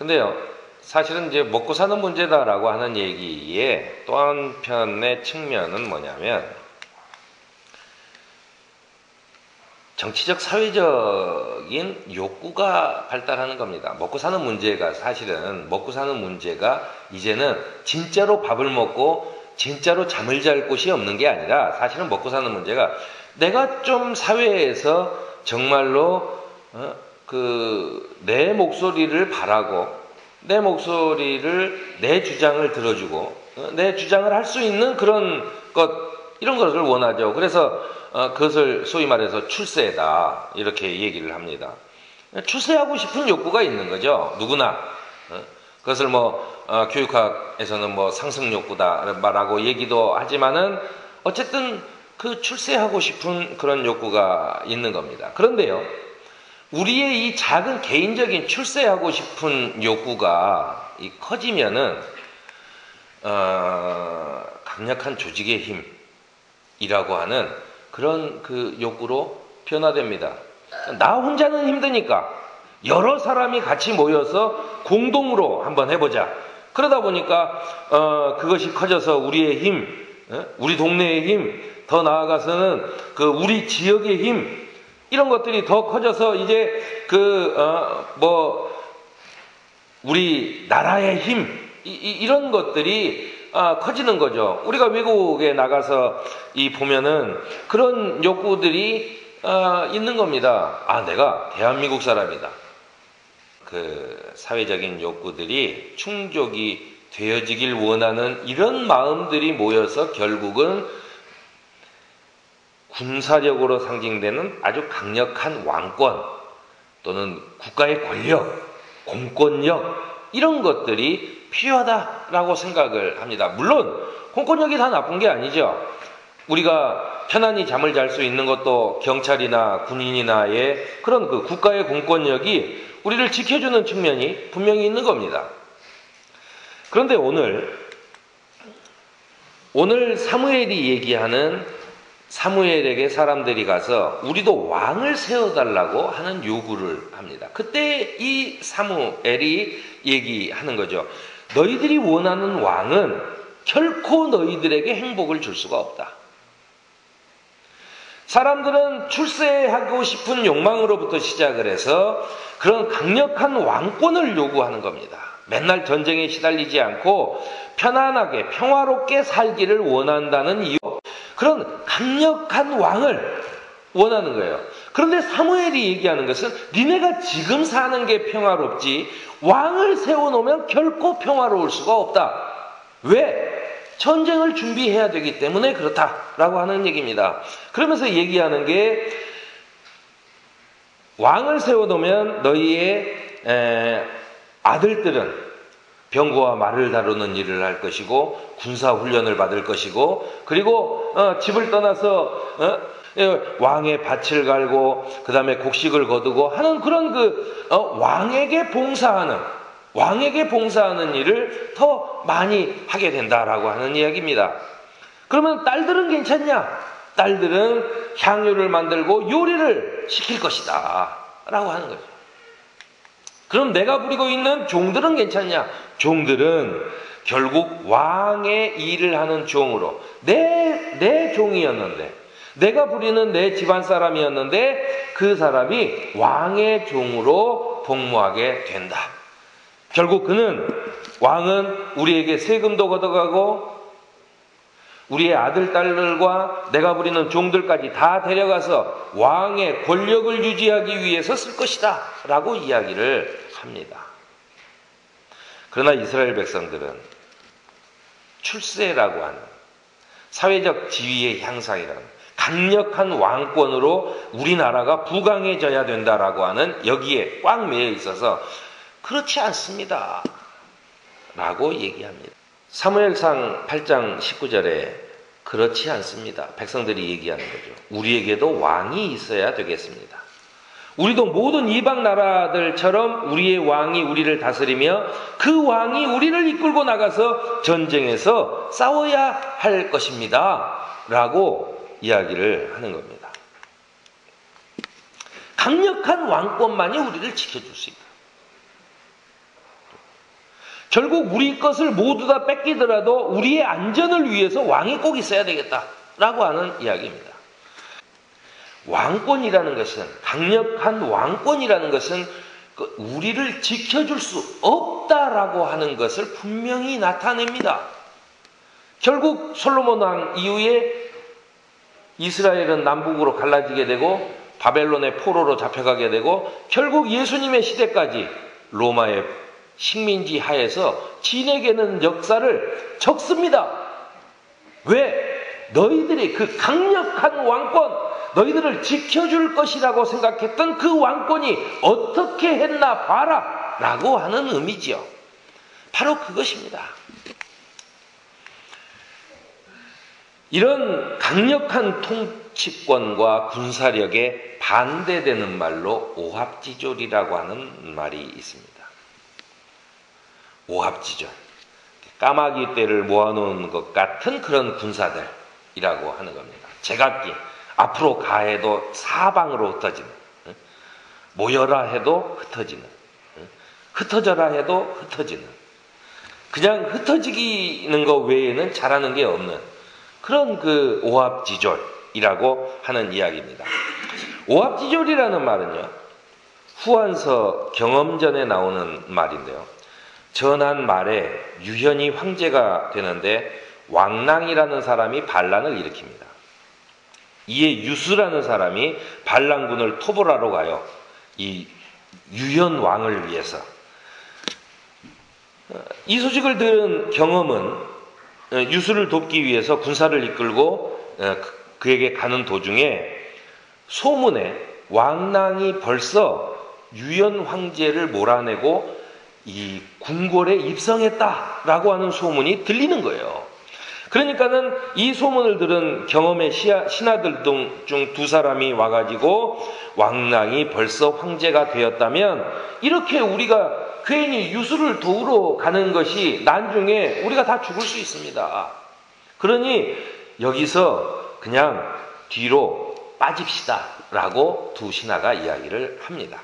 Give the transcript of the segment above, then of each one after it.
근데요, 사실은 이제 먹고 사는 문제다라고 하는 얘기에 또 한편의 측면은 뭐냐면, 정치적, 사회적인 욕구가 발달하는 겁니다. 먹고 사는 문제가, 사실은 먹고 사는 문제가 이제는 진짜로 밥을 먹고 진짜로 잠을 잘 곳이 없는 게 아니라, 사실은 먹고 사는 문제가 내가 좀 사회에서 정말로 내 목소리를 바라고, 내 목소리를, 내 주장을 들어주고, 내 주장을 할 수 있는 그런 것, 이런 것을 원하죠. 그래서 그것을 소위 말해서 출세다, 이렇게 얘기를 합니다. 출세하고 싶은 욕구가 있는 거죠, 누구나. 그것을 교육학에서는 상승 욕구다라고 얘기도 하지만은, 어쨌든 그 출세하고 싶은 그런 욕구가 있는 겁니다. 그런데요, 우리의 이 작은 개인적인 출세하고 싶은 욕구가 커지면은 강력한 조직의 힘이라고 하는 그런 그 욕구로 변화됩니다. 나 혼자는 힘드니까 여러 사람이 같이 모여서 공동으로 한번 해보자. 그러다 보니까 그것이 커져서 우리의 힘, 우리 동네의 힘, 더 나아가서는 우리 지역의 힘, 이런 것들이 더 커져서 이제 우리 나라의 힘, 이런 것들이 커지는 거죠. 우리가 외국에 나가서 보면은 그런 욕구들이 있는 겁니다. 내가 대한민국 사람이다. 사회적인 욕구들이 충족이 되어지길 원하는 이런 마음들이 모여서 결국은 군사력으로 상징되는 아주 강력한 왕권 또는 국가의 권력, 공권력, 이런 것들이 필요하다라고 생각을 합니다. 물론 공권력이 다 나쁜 게 아니죠. 우리가 편안히 잠을 잘 수 있는 것도 경찰이나 군인이나의 그런 국가의 공권력이 우리를 지켜주는 측면이 분명히 있는 겁니다. 그런데 오늘 사무엘이 얘기하는, 사무엘에게 사람들이 가서 우리도 왕을 세워달라고 하는 요구를 합니다. 그때 이 사무엘이 얘기하는 거죠. 너희들이 원하는 왕은 결코 너희들에게 행복을 줄 수가 없다. 사람들은 출세하고 싶은 욕망으로부터 시작을 해서 그런 강력한 왕권을 요구하는 겁니다. 맨날 전쟁에 시달리지 않고 편안하게 평화롭게 살기를 원한다는 이유, 그런 강력한 왕을 원하는 거예요. 그런데 사무엘이 얘기하는 것은 니네가 지금 사는 게 평화롭지 왕을 세워놓으면 결코 평화로울 수가 없다. 왜? 전쟁을 준비해야 되기 때문에 그렇다라고 하는 얘기입니다. 그러면서 얘기하는 게, 왕을 세워놓으면 너희의 아들들은 병거와 말을 다루는 일을 할 것이고 군사훈련을 받을 것이고, 그리고 집을 떠나서 왕의 밭을 갈고 그 다음에 곡식을 거두고 하는 그런 왕에게 봉사하는 일을 더 많이 하게 된다라고 하는 이야기입니다. 그러면 딸들은 괜찮냐? 딸들은 향유를 만들고 요리를 시킬 것이다 라고 하는 거죠. 그럼 내가 부리고 있는 종들은 괜찮냐? 종들은 결국 왕의 일을 하는 종으로, 내 종이었는데, 내가 부리는 내 집안 사람이었는데 그 사람이 왕의 종으로 복무하게 된다. 결국 왕은 우리에게 세금도 걷어가고 우리의 아들, 딸들과 내가 부리는 종들까지 다 데려가서 왕의 권력을 유지하기 위해서 쓸 것이다 라고 이야기를 합니다. 그러나 이스라엘 백성들은 출세라고 하는 사회적 지위의 향상이라는 강력한 왕권으로 우리나라가 부강해져야 된다라고 하는 여기에 꽉 매여 있어서 그렇지 않습니다 라고 얘기합니다. 사무엘상 8장 19절에 그렇지 않습니다. 백성들이 얘기하는 거죠. 우리에게도 왕이 있어야 되겠습니다. 우리도 모든 이방 나라들처럼 우리의 왕이 우리를 다스리며 그 왕이 우리를 이끌고 나가서 전쟁에서 싸워야 할 것입니다 라고 이야기를 하는 겁니다. 강력한 왕권만이 우리를 지켜줄 수 있다. 결국 우리 것을 모두 다 뺏기더라도 우리의 안전을 위해서 왕이 꼭 있어야 되겠다라고 하는 이야기입니다. 왕권이라는 것은, 강력한 왕권이라는 것은 우리를 지켜줄 수 없다라고 하는 것을 분명히 나타냅니다. 결국 솔로몬 왕 이후에 이스라엘은 남북으로 갈라지게 되고 바벨론의 포로로 잡혀가게 되고 결국 예수님의 시대까지 로마의 식민지 하에서 지내게는 역사를 적습니다. 왜? 너희들이 그 강력한 왕권, 너희들을 지켜줄 것이라고 생각했던 그 왕권이 어떻게 했나 봐라 라고 하는 의미지요. 바로 그것입니다. 이런 강력한 통치권과 군사력에 반대되는 말로 오합지졸이라고 하는 말이 있습니다. 오합지졸, 까마귀 떼를 모아놓은 것 같은 그런 군사들이라고 하는 겁니다. 제각기, 앞으로 가해도 사방으로 흩어지는, 모여라 해도 흩어지는, 흩어져라 해도 흩어지는, 그냥 흩어지는 것 외에는 잘하는 게 없는 그런 그 오합지졸이라고 하는 이야기입니다. 오합지졸이라는 말은요, 후한서 경험전에 나오는 말인데요. 전한 말에 유현이 황제가 되는데 왕랑이라는 사람이 반란을 일으킵니다. 이에 유수라는 사람이 반란군을 토벌하러 가요. 이 유현 왕을 위해서. 이 소식을 들은 경험은 유수를 돕기 위해서 군사를 이끌고 그에게 가는 도중에 소문에 왕랑이 벌써 유현 황제를 몰아내고 이 궁궐에 입성했다라고 하는 소문이 들리는 거예요. 그러니까는 이 소문을 들은 경험의 신하들 중 두 사람이 와가지고 왕랑이 벌써 황제가 되었다면 이렇게 우리가 괜히 유수를 도우러 가는 것이 나중에 우리가 다 죽을 수 있습니다. 그러니 여기서 그냥 뒤로 빠집시다 라고 두 신하가 이야기를 합니다.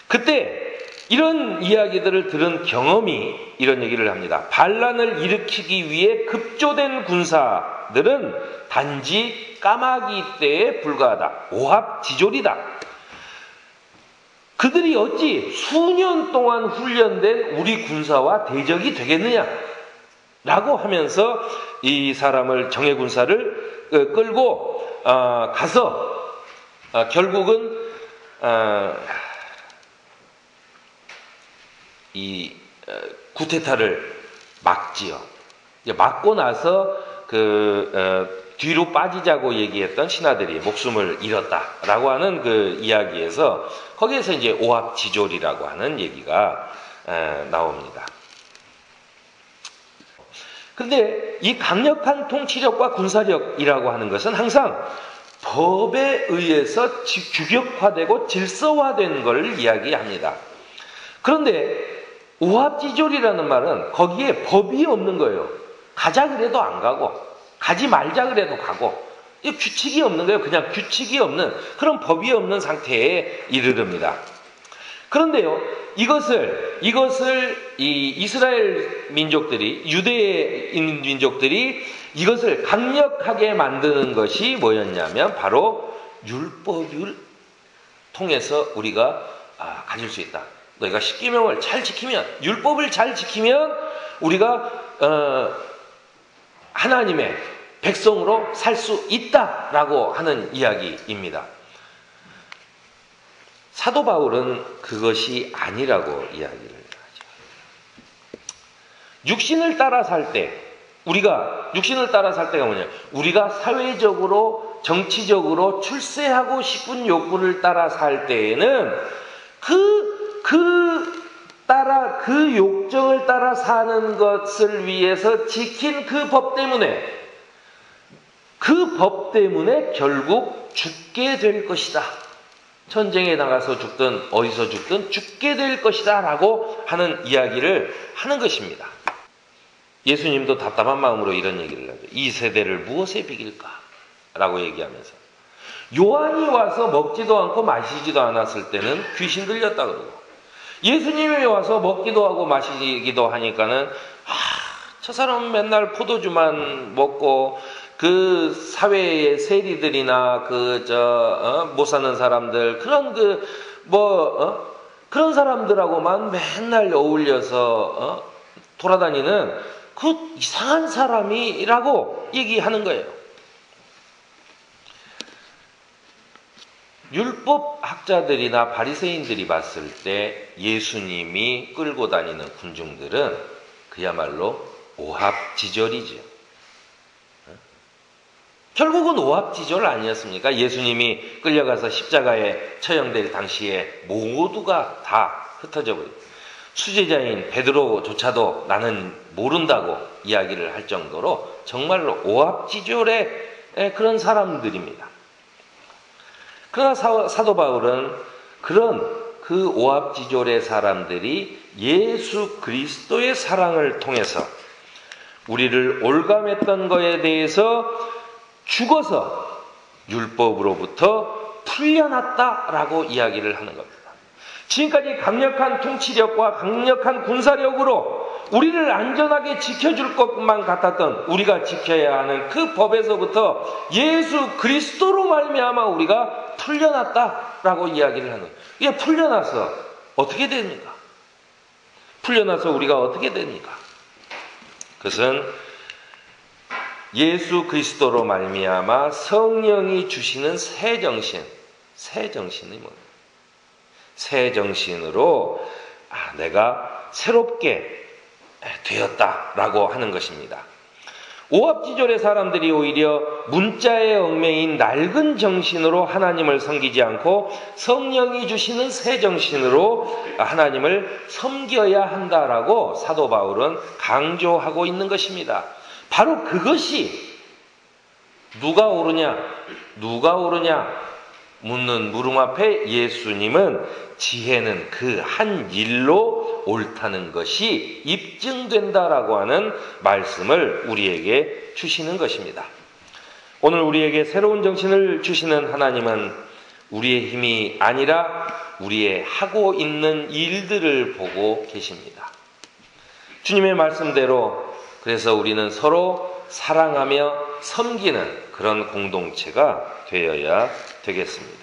그때 이런 이야기들을 들은 경험이 이런 얘기를 합니다. 반란을 일으키기 위해 급조된 군사들은 단지 까마귀 떼에 불과하다. 오합지졸이다. 그들이 어찌 수년 동안 훈련된 우리 군사와 대적이 되겠느냐? 라고 하면서 이 사람을 정예군사를 끌고 가서 결국은 이 구테타를 막지요. 막고 나서 뒤로 빠지자고 얘기했던 신하들이 목숨을 잃었다라고 하는 그 이야기에서 거기에서 이제 오합지졸이라고 하는 얘기가 나옵니다. 그런데 이 강력한 통치력과 군사력이라고 하는 것은 항상 법에 의해서 규격화되고 질서화된 것을 이야기합니다. 그런데 오합지졸이라는 말은 거기에 법이 없는 거예요. 가자 그래도 안 가고 가지 말자 그래도 가고 규칙이 없는 거예요. 그냥 규칙이 없는 그런 법이 없는 상태에 이르릅니다. 그런데요, 이것을 이 이스라엘 민족들이, 유대인 민족들이 이것을 강력하게 만드는 것이 뭐였냐면 바로 율법을 통해서 우리가 가질 수 있다. 너희가 십계명을 잘 지키면, 율법을 잘 지키면 우리가 하나님의 백성으로 살 수 있다라고 하는 이야기입니다. 사도 바울은 그것이 아니라고 이야기를 하죠. 육신을 따라 살 때, 육신을 따라 살 때가 뭐냐? 우리가 사회적으로, 정치적으로 출세하고 싶은 욕구를 따라 살 때에는 그 욕정을 따라 사는 것을 위해서 지킨 그 법 때문에 결국 죽게 될 것이다. 전쟁에 나가서 죽든 어디서 죽든 죽게 될 것이다 라고 하는 이야기를 하는 것입니다. 예수님도 답답한 마음으로 이런 얘기를 하죠. 이 세대를 무엇에 비길까? 라고 얘기하면서 요한이 와서 먹지도 않고 마시지도 않았을 때는 귀신 들렸다 그러고 예수님이 와서 먹기도 하고 마시기도 하니까는 저 사람은 맨날 포도주만 먹고 그 사회의 세리들이나 못 사는 사람들 그런 그런 사람들하고만 맨날 어울려서 돌아다니는 그 이상한 사람이라고 얘기하는 거예요. 율법 학자들이나 바리새인들이 봤을 때 예수님이 끌고 다니는 군중들은 그야말로 오합지졸이죠. 결국은 오합지졸 아니었습니까? 예수님이 끌려가서 십자가에 처형될 당시에 모두가 다 흩어져 버리고 수제자인 베드로조차도 나는 모른다고 이야기를 할 정도로 정말로 오합지졸의 그런 사람들입니다. 그러나 사도 바울은 그런 그 오합지졸의 사람들이 예수 그리스도의 사랑을 통해서 우리를 올감했던 것에 대해서 죽어서 율법으로부터 풀려났다라고 이야기를 하는 겁니다. 지금까지 강력한 통치력과 강력한 군사력으로 우리를 안전하게 지켜줄 것만 같았던 우리가 지켜야 하는 그 법에서부터 예수 그리스도로 말미암아 우리가 풀려났다라고 이야기를 하는 거예요. 이게 풀려나서 어떻게 됩니까? 풀려나서 우리가 어떻게 됩니까? 그것은 예수 그리스도로 말미암아 성령이 주시는 새 정신이 뭡니까? 새 정신으로 내가 새롭게 되었다라고 하는 것입니다. 오합지졸의 사람들이 오히려 문자의 얽매인 낡은 정신으로 하나님을 섬기지 않고 성령이 주시는 새 정신으로 하나님을 섬겨야 한다라고 사도 바울은 강조하고 있는 것입니다. 바로 그것이 누가 옳으냐 묻는 물음 앞에 예수님은 지혜는 그 한 일로 옳다는 것이 입증된다라고 하는 말씀을 우리에게 주시는 것입니다. 오늘 우리에게 새로운 정신을 주시는 하나님은 우리의 힘이 아니라 우리의 하고 있는 일들을 보고 계십니다. 주님의 말씀대로 그래서 우리는 서로 사랑하며 섬기는 그런 공동체가 되어야 되겠습니다.